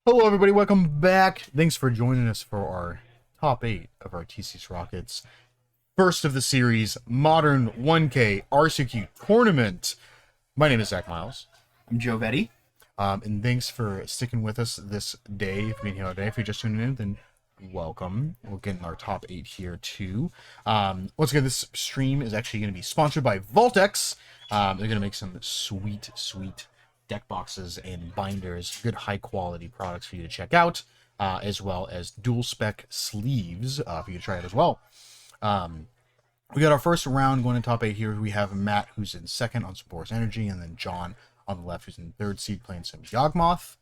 Hello everybody, welcome back. Thanks for joining us for our top 8 of our tcsrockets. First of the series, Modern 1K RCQ Tournament. My name is Zack, Myles. I'm Joe Vetti. And thanks for sticking with us this day. If you're here today, if you're just tuning in, then welcome. We're getting our top 8 here too. Once again, this stream is actually going to be sponsored by Voltex. They're going to make some sweet deck boxes and binders, good high quality products for you to check out, as well as dual spec sleeves for you to try it as well. We got our first round going in top 8 here. We have Matt, who's in second on Boros Energy, and then John on the left, who's in third seed playing some Yawgmoth.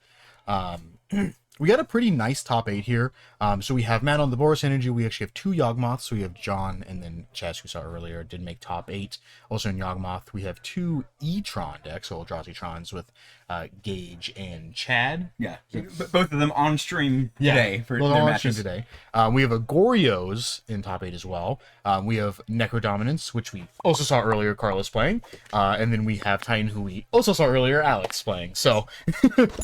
We got a pretty nice top 8 here. So we have Matt on the Boros Energy. We actually have 2 Yawgmoths. So we have John and then Chaz, who saw earlier, did make top 8. Also in Yawgmoth, we have 2 E-Tron decks, so Eldrazi-Trons with Gage and Chad. Yeah, both of them on stream today for their matches today. We have a Gorios in top 8 as well. We have Necrodominance, which we also saw earlier, Carlos playing. And then we have Titan, who we also saw earlier, Alex playing. So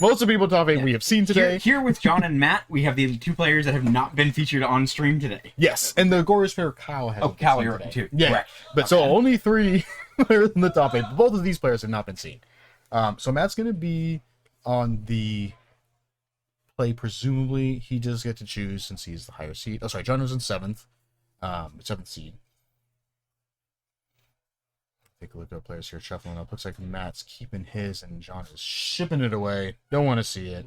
most of the people in top 8 we have seen today. Here with John and Matt, we have the 2 players that have not been featured on stream today. Yes, and the Gorios player Kyle has. Oh, Kyle, you're right too. Yeah, correct. But okay. So only 3 players in the top 8. Both of these players have not been seen. So Matt's going to be on the play, presumably. He does get to choose since he's the higher seed. Oh, sorry, John was in 7th. 7th seed. Take a look at our players here shuffling up. Looks like Matt's keeping his and John is shipping it away. Don't want to see it.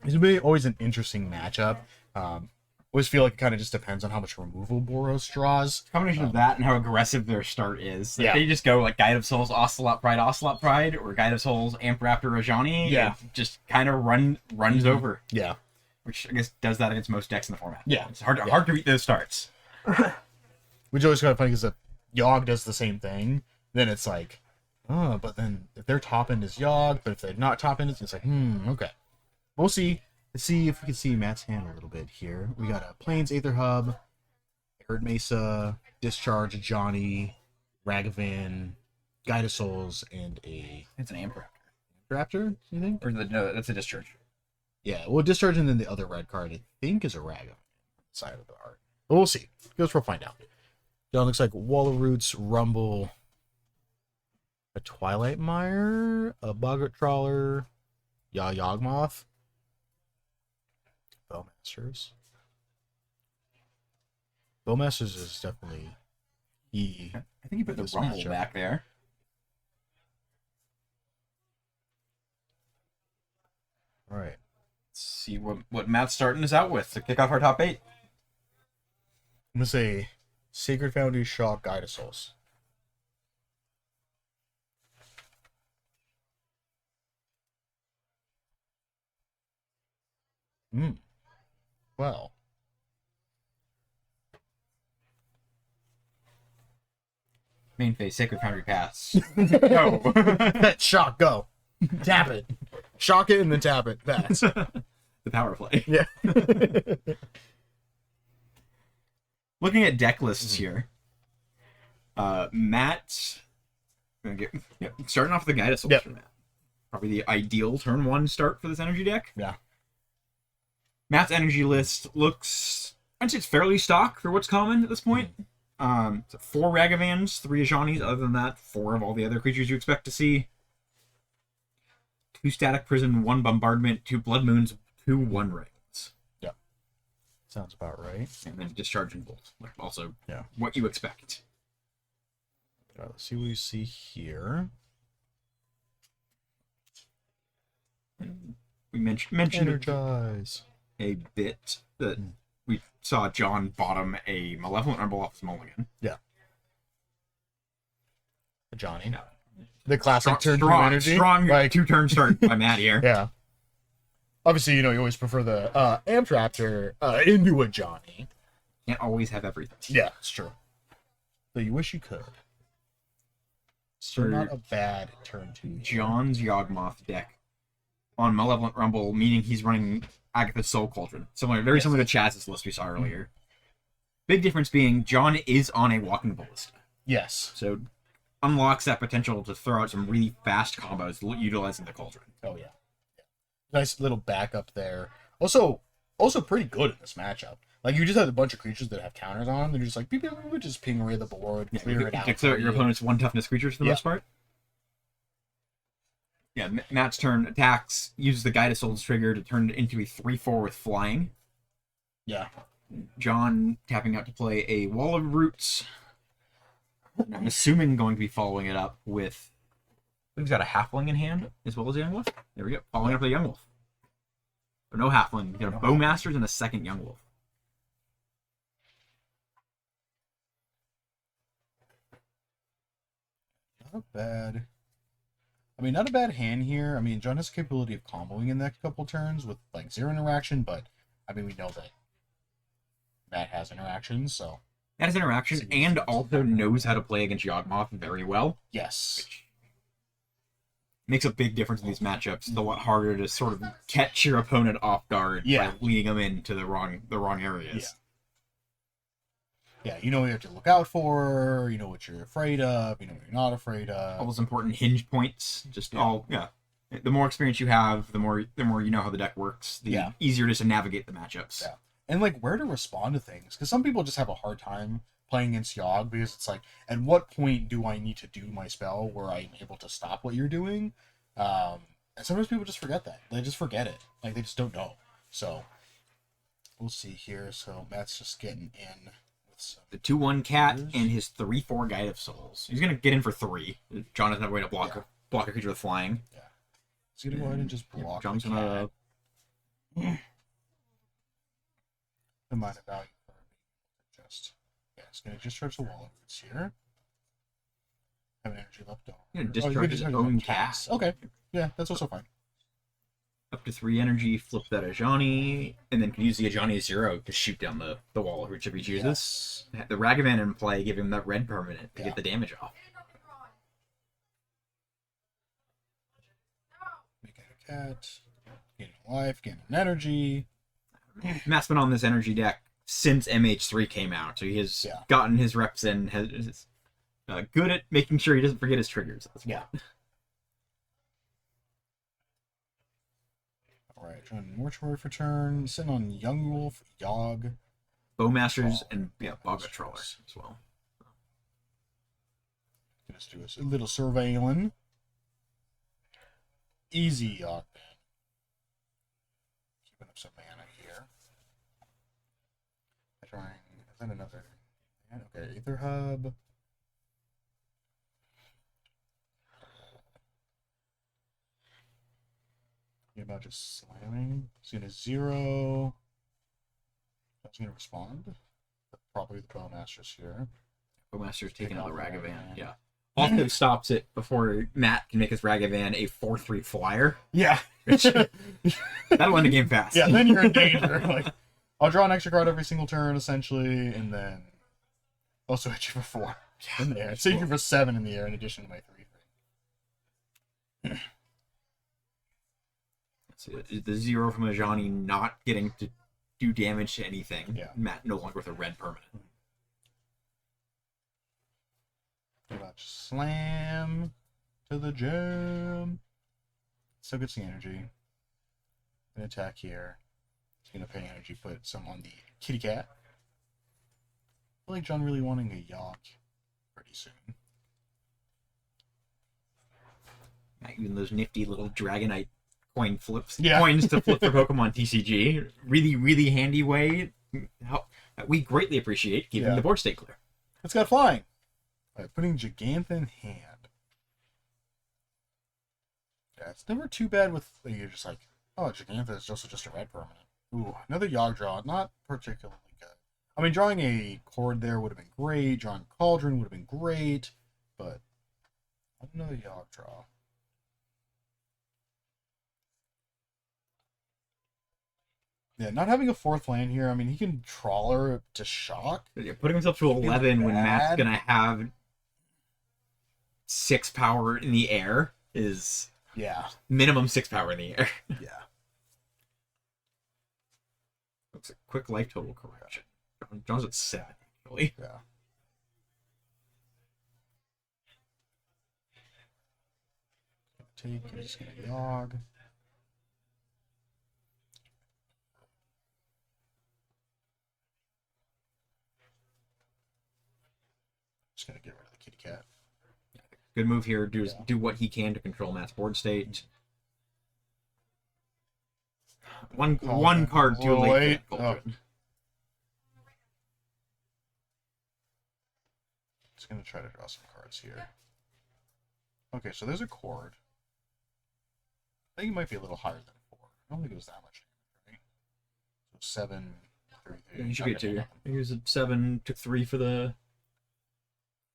It's going to be always an interesting matchup. Always feel like it kind of just depends on how much removal Boros draws. Combination of that and how aggressive their start is. Like, yeah. They just go like Guide of Souls, Ocelot Pride, or Guide of Souls, Amp Raptor, Rajani. Yeah. Just kind of runs over. Yeah. Which I guess does that against most decks in the format. Yeah. It's hard to beat those starts. Which is always kind of funny because if Yawg does the same thing, then it's like, oh, but then if their top end is Yawg, but if they're not top end, it's like, okay. We'll see. Let's see if we can see Matt's hand a little bit here. We got a Plains Aether Hub, Arid Mesa, Discharge, Johnny, Ragavan, Guide of Souls, and a... It's an Amp Raptor. Raptor, you think? Or no, that's a Discharge. Yeah, well, Discharge and then the other red card, I think, is a Ragavan side of the art. But we'll see. Guess we'll find out. John looks like Wall of Roots, Rumble, a Twilight Mire, a Boggart Trawler, Yawgmoth. Bowmasters. Bowmasters is definitely key. I think you put the Rumble back there. All right. Let's see what Matt's starting us out with to kick off our top 8. I'm gonna say Sacred Foundry, Shock, Guide of Souls. Well. Main phase, Sacred Foundry pass. Go. Shock, go. Tap it. Shock it and then tap it. Pass. The power play. Yeah. Looking at deck lists here, Matt, starting off with the Guide of Souls for Matt. Probably the ideal turn 1 start for this energy deck. Yeah. Matt's energy list looks, I'd say it's fairly stock for what's common at this point. 4 Ragavans, 3 Ajanis. Other than that, 4 of all the other creatures you expect to see. 2 Static Prison, 1 Bombardment, 2 Blood Moons, 2 One Rings. Yeah. Sounds about right. And then Discharge and Bolt. Also, yeah, what you expect. Let's see what we see here. We mentioned Energize a bit that we saw John bottom a Malevolent Rumble off his mulligan. Yeah. Johnny. The classic turn 2 energy. Strong like 2-turn start by Matt here. Yeah. Obviously, you always prefer the Amp Raptor into a Johnny. Can't always have everything. Yeah, it's true. So you wish you could. So not a bad turn 2. John's Yawgmoth deck on Malevolent Rumble, meaning he's running Agatha's Soul Cauldron. Very similar to Chaz's list we saw earlier. Big difference being John is on a walking ballista. Yes. So unlocks that potential to throw out some really fast combos utilizing the Cauldron. Oh, yeah. Nice little backup there. Also, pretty good in this matchup. Like, you just have a bunch of creatures that have counters on them. They're just like, beep, beep, beep, just ping away the board, Yeah, clear it out. Declare your opponent's 1 toughness creatures for the most part. Yeah, Matt's turn attacks, uses the Guide of Souls trigger to turn it into a 3/4 with flying. Yeah. John tapping out to play a Wall of Roots. And I'm assuming going to be following it up with... We've got a Halfling in hand, as well as a Young Wolf. There we go. Following up with a Young Wolf. But no Halfling. We've got a Bowmasters and a second Young Wolf. Not bad. I mean, not a bad hand here. I mean, John has the capability of comboing in the next couple turns with, like, 0 interaction, but, I mean, we know that Matt has interactions, so... That has interaction, and also knows how to play against Yawgmoth very well. Yes. Which makes a big difference in these matchups. It's a lot harder to sort of catch your opponent off guard by leading them into the wrong areas. Yeah, you know what you have to look out for, you know what you're afraid of, you know what you're not afraid of. All those important hinge points, the more experience you have, the more you know how the deck works, the easier it is to navigate the matchups. Yeah. And, like, where to respond to things. Because some people just have a hard time playing against Yawg, because it's like, at what point do I need to do my spell where I'm able to stop what you're doing? And sometimes people just forget that. They just forget it. Like, they just don't know. So, we'll see here. So, Matt's just getting in. The 2/1 cat and his 3/4 Guide of Souls. He's gonna get in for 3. John doesn't have a way to block a creature with flying. Yeah. He's gonna go ahead and just block. John's gonna combine a value for just it's gonna discharge the Wall of Roots here. Have an energy left over. Yeah, discharge his own cast. Okay. Yeah, that's also fine. Up to 3 energy, flip that Ajani, and then can use the Ajani 0 to shoot down the Wall of Roots if he chooses. Yes. The Ragavan in play, give him that red permanent to get the damage off. Make it a cat. Gain life, gain an energy. Matt's been on this energy deck since MH3 came out, so he has gotten his reps in, is good at making sure he doesn't forget his triggers. Alright, join Mortuary for turn, sitting on Young Wolf, Yawg, Bowmasters, and Boga Troller as well. Let's do a little surveilling. Easy Yawg. Keeping up some mana here. Trying. Is that another? Okay, Aether Hub. About just slamming. It's gonna 0. That's gonna respond. Probably the Bowmasters here. Bowmasters taking out the Ragavan. Yeah. Also stops it before Matt can make his Ragavan a 4/3 flyer. Yeah. That'll end the game fast. Yeah, then you're in danger. Like, I'll draw an extra card every single turn, essentially, and then also hit you for 4 in the air. Save you for 7 in the air in addition to my 3/3. The 0 from Ajani not getting to do damage to anything. Yeah. Matt no longer with a red permanent. About slam to the jam. Still gets the energy. An attack here. He's gonna pay energy, put some on the kitty cat. I feel like John really wanting a Yawg pretty soon. Even those nifty little Dragonite coin flips, coins to flip for Pokemon TCG. Really, really handy way that we greatly appreciate keeping the board state clear. It's got flying. Alright, putting Gigantha in hand. Yeah, it's never too bad with, you're just like, oh, Gigantha is also just a red permanent. Ooh, another Yawg draw, not particularly good. I mean, drawing a Cord there would have been great, drawing Cauldron would have been great, but another Yawg draw. Yeah, not having a 4th land here, I mean, he can Trawler to shock. Yeah, putting himself to 11 when Matt's going to have 6 power in the air is minimum 6 power in the air. Yeah. Looks like quick life total correction. John's at 7, actually. Yeah. Take, I'm just going to Yawg. just gonna get rid of the kitty cat. Good move here. Do what he can to control Matt's board state. One card too late. Just gonna try to draw some cards here. Okay, so there's a chord. I think it might be a little higher than 4. I don't think it was that much damage, right? So 7, 3. Yeah, you should get 2. He was at 7, took 3 for the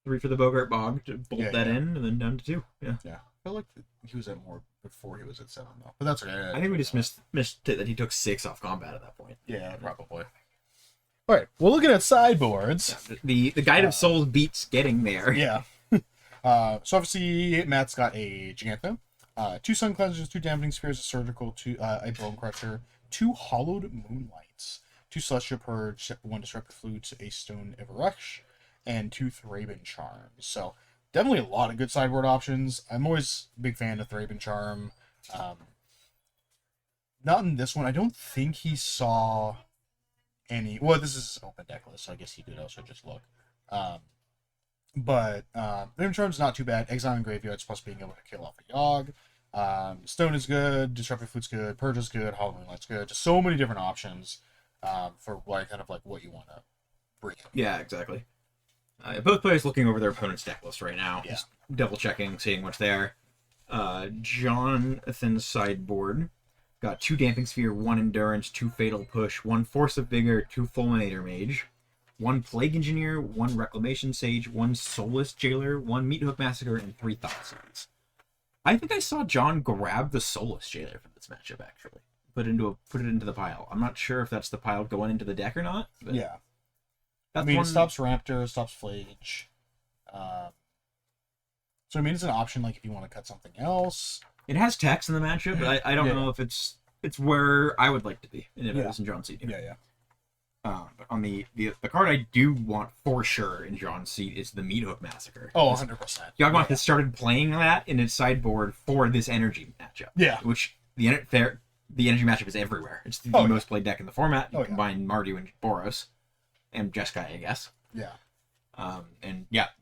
Bogart Bog to bolt that in, and then down to 2. Yeah. Yeah. I feel like he was at more before he was at 7 though. But that's okay. I think we just missed it that he took 6 off combat at that point. Yeah, probably. All right, we're looking at sideboards. Yeah, the Guide of Souls beats getting there. Yeah. So obviously Matt's got a Gigantho, 2 Sun Cleansers, 2 Dampening Spheres, a Surgical, a Bone Crusher, 2 Hollowed Moonlights, 2 Celestial Purge, 1 Disruptive Flute, a Stone Everrush, and 2 Thraben Charms. So definitely a lot of good sideboard options. I'm always a big fan of Thraben Charm. Not in this one. I don't think he saw any. Well, this is open deck list, so I guess he could also just look. But Thraben Charm's not too bad. Exile and Graveyards plus being able to kill off a Yawg. Stone is good. Disruptive Flute's good. Purge is good. Hollow Moonlight's good. Just so many different options for what you want to bring in. Yeah, exactly. Both players looking over their opponent's deck list right now. Yeah. Just double checking, seeing what's there. Jonathan's sideboard got 2 Damping Sphere, 1 Endurance, 2 Fatal Push, 1 Force of Vigor, 2 Fulminator Mage, 1 Plague Engineer, 1 Reclamation Sage, 1 Soulless Jailer, 1 Meat Hook Massacre, and 3 Thought Seeds. I think I saw John grab the Soulless Jailer for this matchup, actually. Put it into the pile. I'm not sure if that's the pile going into the deck or not. But Yeah. that's it stops Raptor, stops Flage. So, it's an option, like, if you want to cut something else. It has text in the matchup, but I don't know if it's where I would like to be if it was in John's seat. Yeah. But on the card I do want for sure in John's seat is the Meat Hook Massacre. Oh, 100%. Yawgmoth has started playing that in its sideboard for this energy matchup. Yeah. Which the energy matchup is everywhere. It's the most played deck in the format. You combine Mardu and Boros. And Jeskai, I guess. Yeah.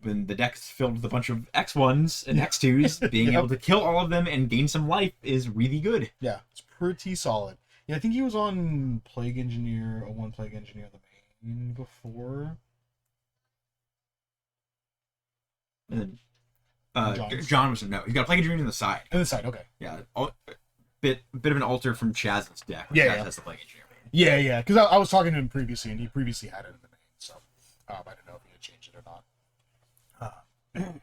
When the deck's filled with a bunch of X1s and X2s, being able to kill all of them and gain some life is really good. Yeah, it's pretty solid. Yeah, I think he was on Plague Engineer, one Plague Engineer on the main before. And then John was no. He's got a Plague Engineer on the side. On the side, okay. Yeah, bit of an alter from Chaz's deck. Chaz has the Plague Engineer main. Yeah, because I was talking to him previously, and he previously had it in the main, so I don't know if he had changed it or not.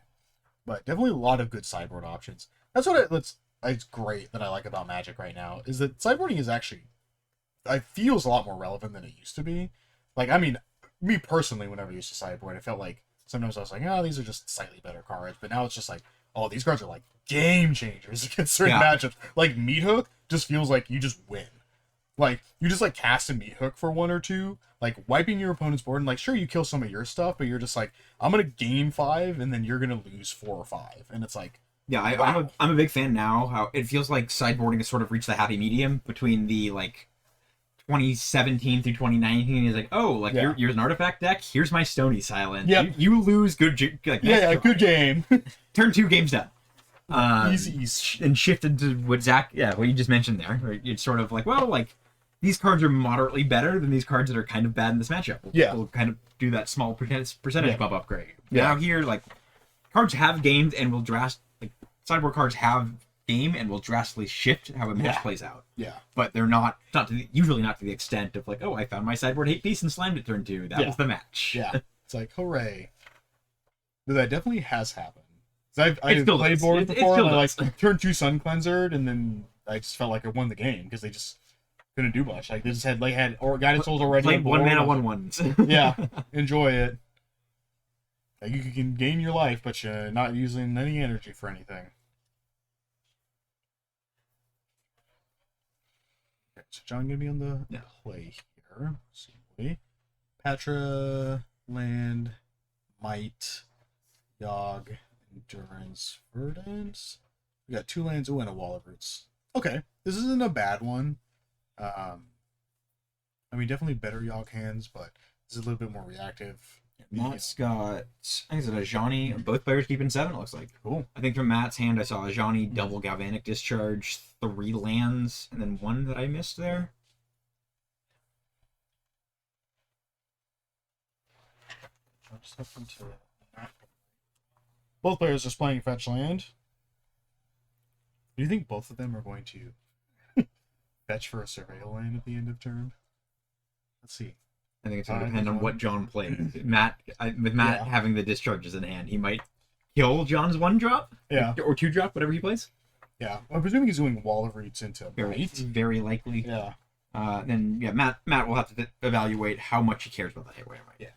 But definitely a lot of good sideboard options. That's what it's great that I like about Magic right now, is that sideboarding is actually, feels a lot more relevant than it used to be. Like, me personally, whenever I used to sideboard, I felt like sometimes I was like, these are just slightly better cards, but now it's just like, oh, these cards are like game changers against certain matchups. Like, Meat Hook just feels like you just win. Like, you just, cast a Meat Hook for 1 or 2, wiping your opponent's board, and, sure, you kill some of your stuff, but you're just like, I'm gonna gain 5, and then you're gonna lose 4 or 5. And it's like, yeah, wow. I'm a big fan now, how it feels like sideboarding has sort of reached the happy medium between the, 2017 through 2019. Is like, here's an artifact deck, here's my Stony Silent. Yep. You lose, good good game. Turn 2, game's done. Easy. And shifted to what Zack, what you just mentioned there. Right? It's sort of like, these cards are moderately better than these cards that are kind of bad in this matchup. We'll kind of do that small percentage bump upgrade. Now here, cards have gamed and will sideboard cards have game and will drastically shift how a match plays out. Yeah. But they're usually not to the extent of I found my sideboard hate piece and slammed it turn 2. That was the match. Yeah. It's like, hooray. But that definitely has happened. I've played board before, and I turned 2 Sun Cleansered, and then I just felt like I won the game because they just couldn't do much. They just had Guided Souls already. Played 1 mana 1/1s. Yeah, enjoy it. You can gain your life, but you're not using any energy for anything. Okay, so John gonna be on the play here. Let's see, Patra, land, might, Yawg. Endurance, Verdance. We got 2 lands, and a Wall of Roots. Okay, this isn't a bad one. Definitely better Yawg hands, but this is a little bit more reactive. Matt's got, I think it's a Ajani. Both players keeping 7, it looks like. Cool. I think from Matt's hand, I saw Ajani double Galvanic Discharge, 3 lands, and then 1 that I missed there. Both players just playing fetch land. Do you think both of them are going to fetch for a surveil land at the end of turn? Let's see. I think it's going to depend on what John plays. Matt, with Matt having the discharges in hand, he might kill John's 1-drop. Yeah. Or 2-drop, whatever he plays. Yeah. I'm presuming he's doing Wall of Roots into Bite. Very likely. Yeah. Then, yeah, Matt will have to evaluate how much he cares about that Haywire. Yeah.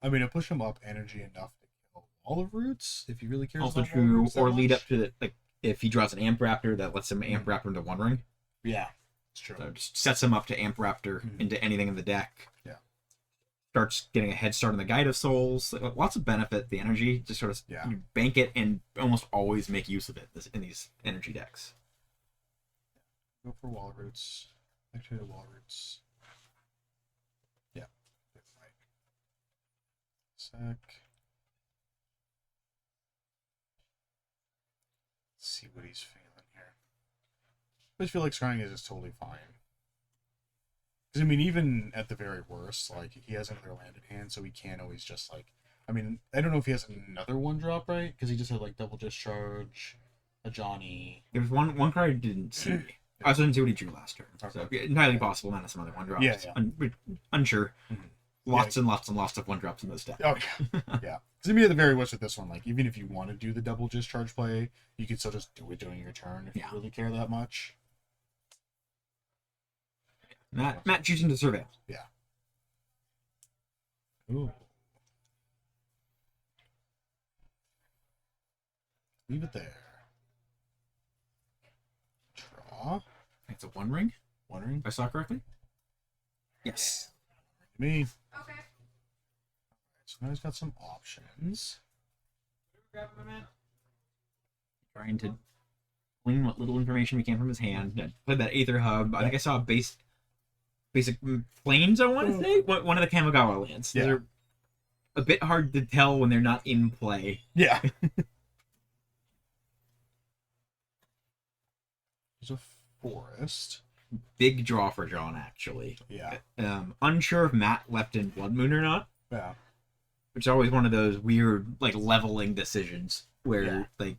I mean, to push him up energy enough to kill Wall of Roots, if he really cares Also about Wall of true, Roots that or lead much. up to the, like, if he draws an Amp Raptor, that lets him Amp Raptor into One Ring. Yeah. It's true. So it just sets him up to Amp Raptor into anything in the deck. Yeah. Starts getting a head start on the Guide of Souls. Lots of benefit, the energy. Just sort of you bank it and almost always make use of it in these energy decks. Go for Wall of Roots. Activate Wall of Roots. Yeah. Sec. Let's see what he's feeling here. I just feel like scrying is just totally fine. Because, I mean, even at the very worst, like, he has another land in hand, so he can't always just, like... I mean, I don't know if he has another 1-drop, right? Because he just had, like, Double Discharge, a Johnny... There's one card I didn't see. I also didn't see what he drew last turn. Okay. So, entirely possible, man, some other 1-drops. Yeah. Unsure. Lots and lots and lots of 1-drops in this deck. Oh, yeah. Yeah. Because, I mean, at the very worst with this one, like, even if you want to do the Double Discharge play, you could still just do it during your turn if you really care that much. Matt choosing to surveil. Yeah. Ooh. Leave it there. Draw. It's a 1-ring. 1-ring. If I saw correctly. Yes. Me. Okay. So now he's got some options. Trying to glean what little information we can from his hand. I played that Aether Hub. I think I saw a basic planes, I want to say. One of the Kamigawa lands. Yeah. They're a bit hard to tell when they're not in play. Yeah. There's a forest. Big draw for John, actually. Yeah. Unsure if Matt left in Blood Moon or not. Yeah. Which is always one of those weird, like, leveling decisions where, like,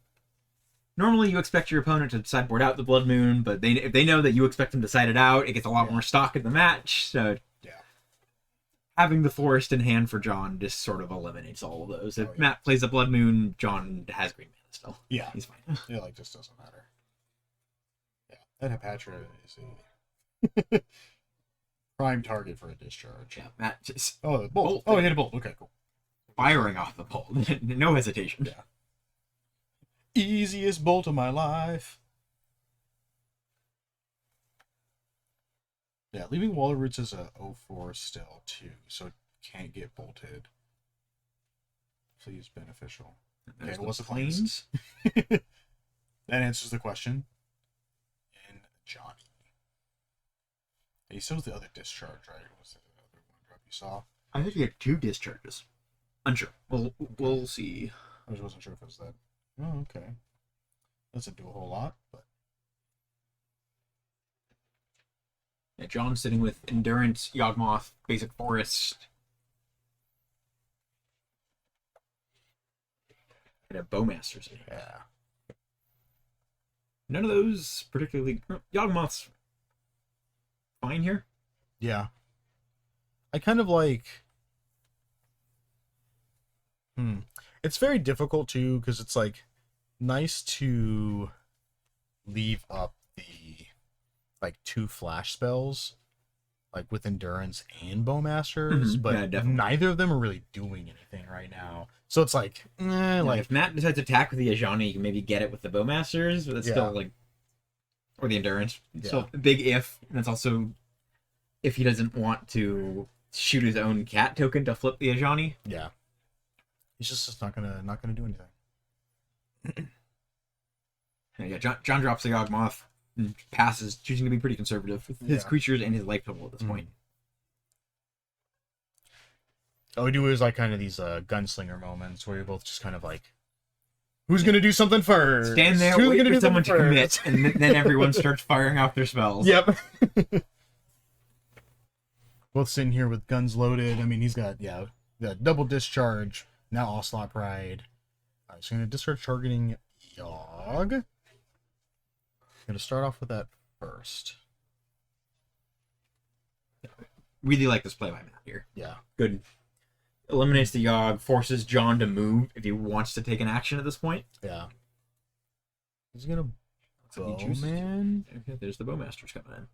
normally you expect your opponent to sideboard out the Blood Moon, but if they know that you expect them to side it out, it gets a lot more stock in the match. So having the forest in hand for John just sort of eliminates all of those. If Matt plays a Blood Moon, John has green mana still. Yeah. He's fine. Yeah, like, just doesn't matter. Yeah. That Hepatra is a prime target for a discharge. Yeah, Matt just... Oh, the bolt. Oh, he hit a bolt. Okay, cool. Firing off the bolt. No hesitation. Yeah. Easiest bolt of my life. Yeah, leaving Wall of Roots as a 0-4 still, too, so it can't get bolted. Please beneficial. Okay, what's the planes? That answers the question. And Johnny. He still has the other discharge, right? What's the other 1-drop you saw? I think he had 2 discharges. Unsure. We'll see. I just wasn't sure if it was that. Oh, okay. Doesn't do a whole lot, but... Yeah, John's sitting with Endurance, Yawgmoth, Basic Forest. And a Bowmasters. Yeah. None of those particularly... Yawgmoth's fine here. Yeah. I kind of like... It's very difficult, too, because it's, like, nice to leave up the, like, 2 flash spells, like, with Endurance and Bowmasters, but neither of them are really doing anything right now. So it's like, like... If Matt decides to attack with the Ajani, you can maybe get it with the Bowmasters, but it's still, like... Or the Endurance. So a big if, and it's also if he doesn't want to shoot his own cat token to flip the Ajani. Yeah. He's just not gonna do anything. Yeah, John drops the Yawgmoth and passes, choosing to be pretty conservative with his creatures and his life total at this point. Oh, we do is like kind of these gunslinger moments where you're both just kind of like, who's gonna do something first? Stand there, Who's wait gonna for do someone something to commit, first? and then everyone starts firing off their spells. Yep. Both sitting here with guns loaded. I mean, he's got, yeah, the double discharge. Now Ocelot Pride. Alright, so I'm gonna discard targeting Yawg. Gonna start off with that first. Really like this play by Matt here. Yeah. Good. Eliminates the Yawg, forces John to move if he wants to take an action at this point. Yeah. He's gonna So he chooses Bowman. Okay, there's the Bowmasters coming in.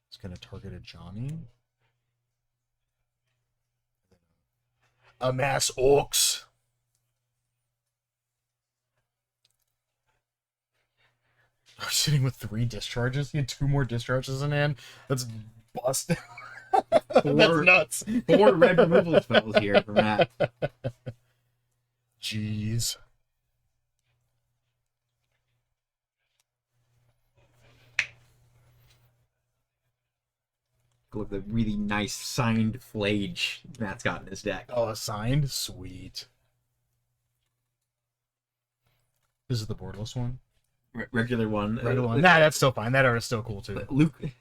He's gonna target a Johnny. Amass Orcs. I'm sitting with 3 discharges. He had 2 more discharges in hand. That's busted. That's nuts. 4 red removal spells here for Matt. Jeez. Look at the really nice signed Flage Matt's got in his deck. Oh, assigned? Sweet. This is the boardless one? Regular one. Regular one. Nah, that's still fine. That art is still cool, too. Lucas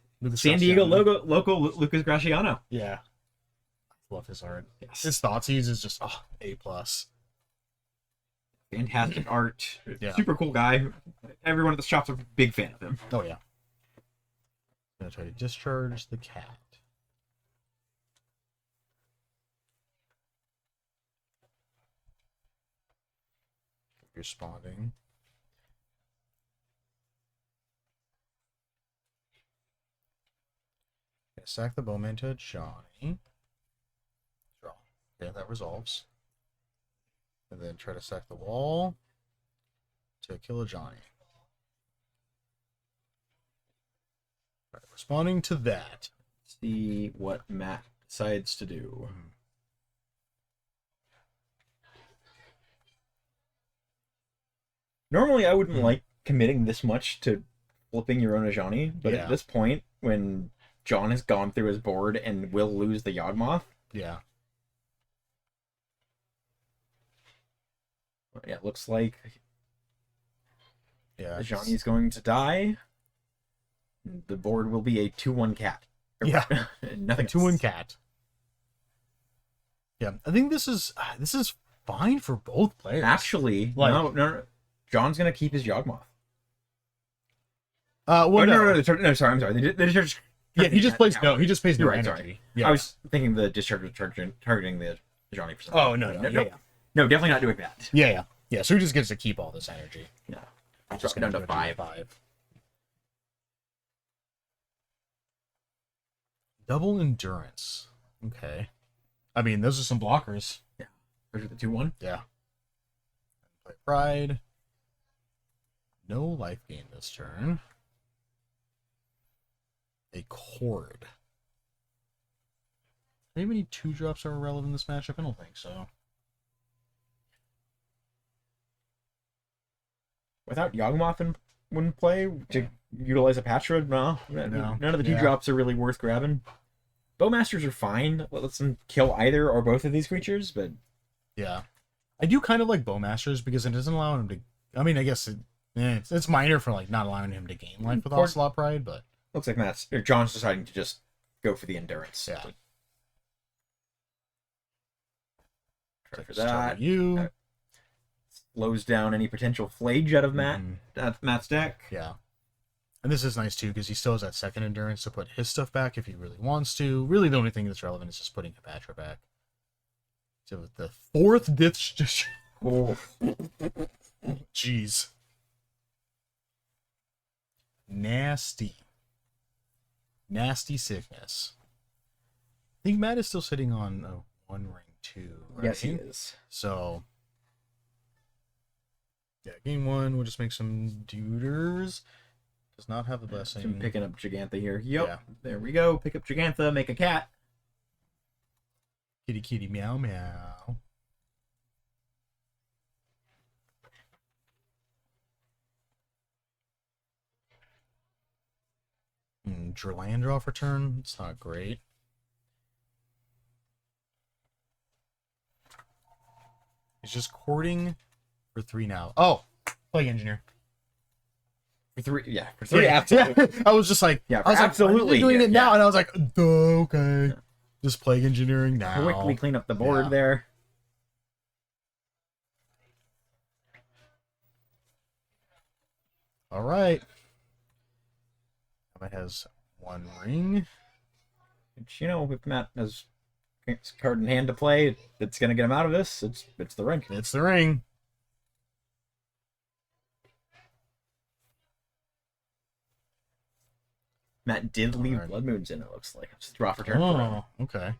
San Diego local Lucas Graciano. Yeah. Love his art. Yes. His Thoughtseize is just, A+. Fantastic art. Yeah. Super cool guy. Everyone at the shop's a big fan of him. Oh, yeah. Gonna try to discharge the cat. Responding. Gonna sack the Bowman to Johnny. Draw. Yeah, that resolves. And then try to sack the wall to kill a Johnny. Right, responding to that. See what Matt decides to do. Normally, I wouldn't like committing this much to flipping your own Ajani, but Yeah. at this point, when John has gone through his board and will lose the Yawgmoth, Yeah. it looks like Yeah. Ajani's going to die. The board will be a 2-1 cat. Yeah. Nothing. 2-1 cat. Yeah, I think this is fine for both players. Actually, Like- no. John's gonna keep his Yawgmoth. Well, No, sorry, I'm sorry. They just Yeah, he just plays no. He just plays You're no right, energy. sorry. Yeah. I was thinking the discharge was targeting the Johnny for something. Oh no. Yeah. No, definitely not doing that. Yeah. So he just gets to keep all this energy. Yeah. Just Down gonna to go 5. 5. Double endurance. Okay. I mean, those are some blockers. There's the 2-1. Yeah. Play Pride. No life gain this turn. A Cord. Maybe any 2-drops are relevant in this matchup? I don't think so. Without Yawgmoth in play to utilize a Patra, no. None of the 2-drops are really worth grabbing. Bowmasters are fine. Let's them kill either or both of these creatures, but Yeah. I do kind of like Bowmasters because it doesn't allow him to... I mean, I guess it's minor for like not allowing him to gain life with Ocelot Pride, but... looks like John's deciding to just go for the endurance. Yeah. Try for Start that. with you. Slows down any potential flage out of Mhm. Matt's deck. Yeah. And this is nice too because he still has that second endurance to put his stuff back if he really wants to. Really, the only thing that's relevant is just putting Patra back. So with the 4th just Oh. jeez. Nasty sickness. I think Matt is still sitting on a 1 ring 2. Right? Yes, he is. So yeah, game 1 we'll just make some duders. Does not have the blessing. I'm picking up Gigantha here. Yep. Yeah. There we go. Pick up Gigantha, make a cat. Kitty kitty meow meow. Drlandra off return. It's not great. He's just courting for 3 now. Oh, Plague Engineer. For 3, yeah, for 3, absolutely. I was just like, Yeah, I was absolutely like, doing it now, yeah. and I was like, duh, okay. Just Plague Engineering now. Quickly clean up the board there. All right. Matt has 1 ring. Which, you know, if Matt has a card in hand to play, it's going to get him out of this. It's the ring. It's the ring. Matt did leave Right. Blood Moons in, it looks like. Just draw for turn. Oh, okay. At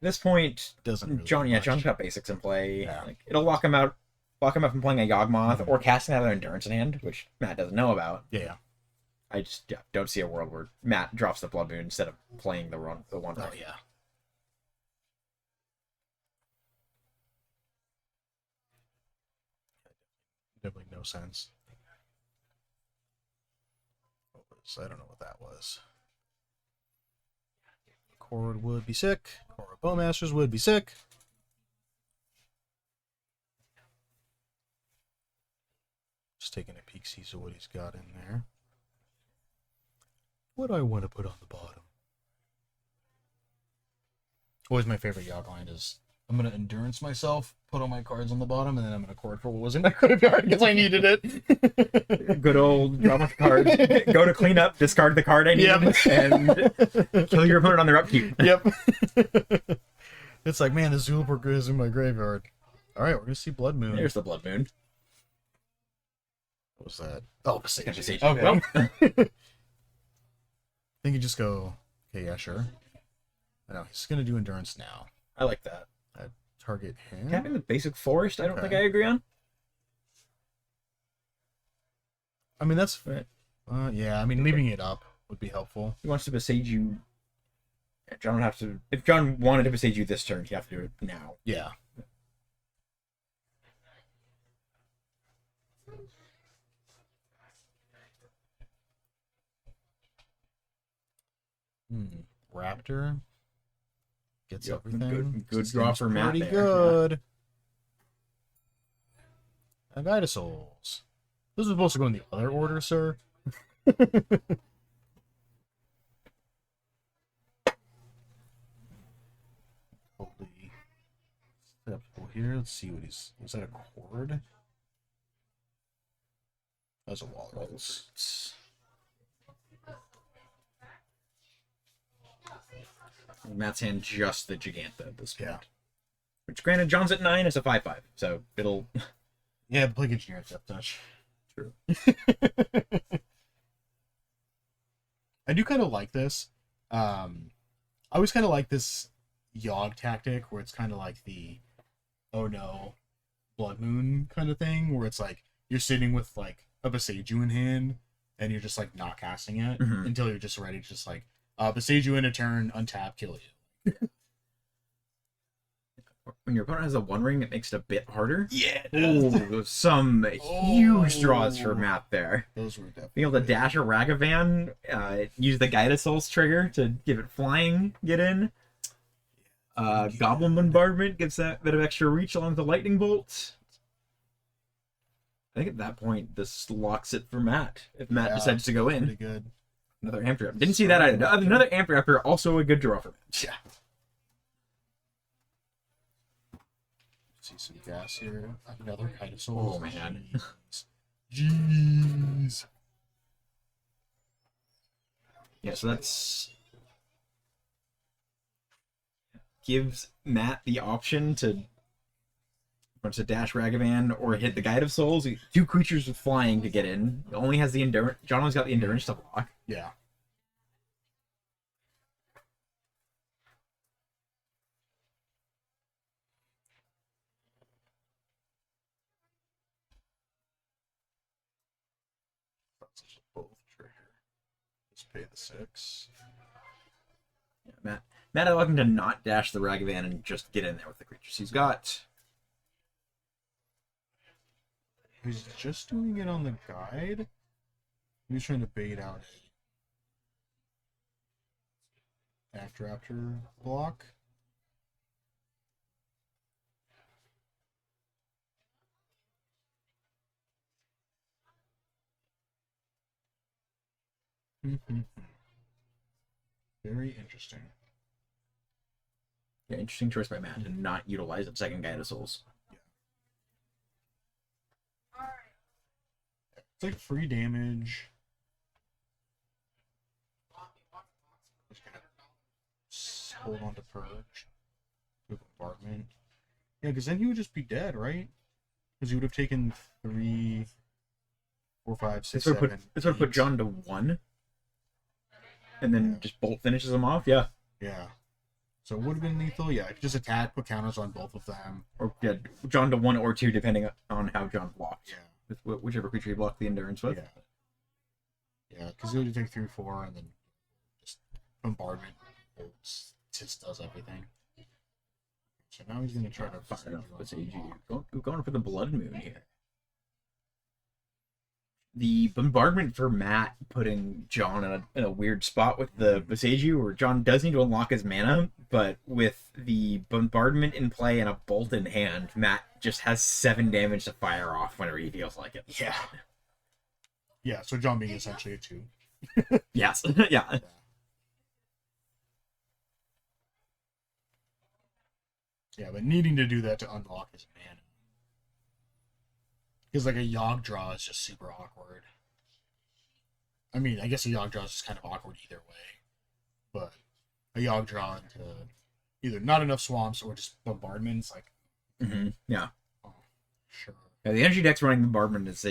this point, Doesn't really John, do yeah, much. John's got basics in play. Yeah. Like, it'll lock him out from playing a Yawgmoth or casting another Endurance in hand, which Matt doesn't know about. Yeah. I just don't see a world where Matt drops the Blood Moon instead of playing the one. Oh, yeah. Definitely no sense. I don't know what that was. Cord would be sick. Or Bowmasters would be sick. Just taking a peek, see what he's got in there. What do I want to put on the bottom? Always my favorite Yawg line is, I'm going to endurance myself, put all my cards on the bottom, and then I'm going to cord for what was in my graveyard because I needed it. Good old draw a bunch of cards, go to clean up, discard the card I need, and kill your opponent on their upkeep. Yep. It's like, man, the Zulberg is in my graveyard. All right, we're going to see Blood Moon. There's the Blood Moon. What was that? Oh, Passage. Okay. Well, I think you just go, okay, yeah, sure. I know, he's going to do endurance now. I like that. Target him. Having the basic forest, I don't think Okay. I agree on. I mean, that's... Right. yeah, I mean, leaving it up would be helpful. He wants to besiege you. John would have to. If John wanted to besiege you this turn, he'd have to do it now. Yeah. Raptor gets Yep, everything. good draw for Matt Pretty there, good. A Guide of Souls. This is supposed to go in the other order, sir. Totally acceptable here. Let's see what he's. Was that a cord? That's a walrus. Matt's hand just the Giganta at this point. Yeah. Which, granted, John's at 9, it's a 5/5, so it'll. Yeah, Plague Engineer at Depth Touch. True. I do kind of like this. I always kind of like this Yawg tactic where it's kind of like the oh no Blood Moon kind of thing where it's like you're sitting with like a Beseiju in hand and you're just like not casting it until you're just ready to just like Beseiju in a turn, untap, kill you. When your opponent has a 1 ring, it makes it a bit harder. Yeah. Ooh, some huge draws for Matt there. Those were definitely Being able to dash a Ragavan, use the Guide of Souls trigger to give it flying, get in. Goblin Bombardment gives that bit of extra reach along with the Lightning Bolt. I think at that point, this locks it for Matt. If Matt decides to go in. pretty good. Another Amphitraptor. Didn't see that either. Another Amphitraptor, also a good draw for Matt. Yeah. See some gas here. Another Guide of Souls. Oh, man. Jeez. Yeah, so that's gives Matt the option to dash Ragavan or hit the Guide of Souls. 2 creatures with flying to get in. It only has the endurance. John only's got the endurance to block. Yeah. Both trigger. Just pay the 6. Yeah, Matt allowed him to not dash the Ragavan and just get in there with the creatures he's got. He's just doing it on the guide. He's trying to bait out a Backdrafter block. Very interesting. Yeah, interesting choice by Matt to not utilize the second Guide of Souls. It's like free damage. Just gonna hold on to Purge. Good bombardment. Yeah, because then he would just be dead, right? Because he would have taken 3, 4, 5, 6, 7. This would put John to 1. And then just bolt finishes him off, yeah. Yeah. So it would have been lethal, yeah. If you just attack, put counters on both of them. Or yeah, John to 1 or 2, depending on how John blocked. Yeah. With whichever creature you block the endurance with. Yeah. Yeah, because he would take 3, 4, and then just bombardment bolts, just does everything. So now he's going to try to fire off Besage. Going for the Blood Moon here. The bombardment for Matt putting John in a weird spot with the Besage, where John does need to unlock his mana, but with the bombardment in play and a bolt in hand, Matt just has 7 damage to fire off whenever he feels like it. Yeah. Yeah, so John being essentially a 2. Yes. Yeah. Yeah, but needing to do that to unlock his mana. Because, like, a Yawgmoth is just super awkward. I mean, I guess a Yawgmoth is just kind of awkward either way. But a Yawgmoth into either not enough swamps or just bombardments, like... Yeah. Oh, sure. Yeah, the energy deck's running bombardment is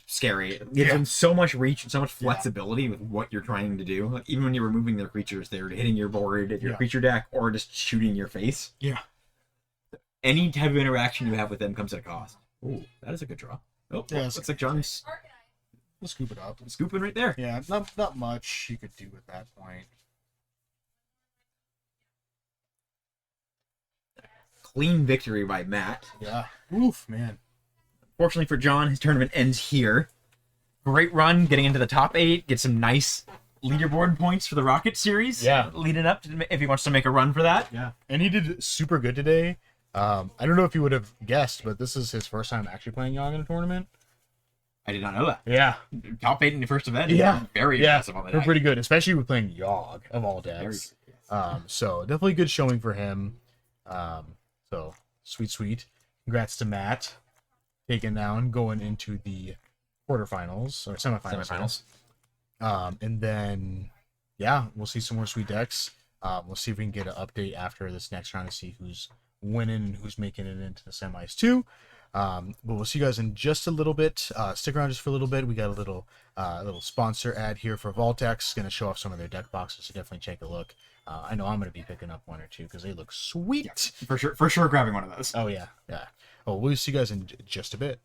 scary. It gives them so much reach and so much flexibility with what you're trying to do. Like, even when you're removing their creatures, they're hitting your board, your creature deck, or just shooting your face. Yeah. Any type of interaction you have with them comes at a cost. Ooh, that is a good draw. Oh, yeah, looks like John's... We'll scoop it up. Scooping right there. Yeah, not much you could do at that point. Clean victory by Matt. Yeah. Oof, man. Fortunately for John, his tournament ends here. Great run, getting into the top 8. Get some nice leaderboard points for the Rocket series. Yeah. Leading up to, if he wants to make a run for that. Yeah. And he did super good today. I don't know if you would have guessed, but this is his first time actually playing Yawg in a tournament. I did not know that. Yeah. Top 8 in the first event. Yeah. Very impressive on the they're deck. pretty good, especially with playing Yawg of all decks. So definitely good showing for him. So sweet. Congrats to Matt. Taken down, going into the quarterfinals or semifinals. And then, yeah, we'll see some more sweet decks. We'll see if we can get an update after this next round to see who's winning and who's making it into the semis too. But we'll see you guys in just a little bit. Stick around just for a little bit. We got a little sponsor ad here for Vaultex. Going to show off some of their deck boxes, so definitely take a look. I know I'm going to be picking up 1 or 2 because they look sweet. Yeah, for sure grabbing one of those. Oh, yeah. Oh, we'll see you guys in just a bit.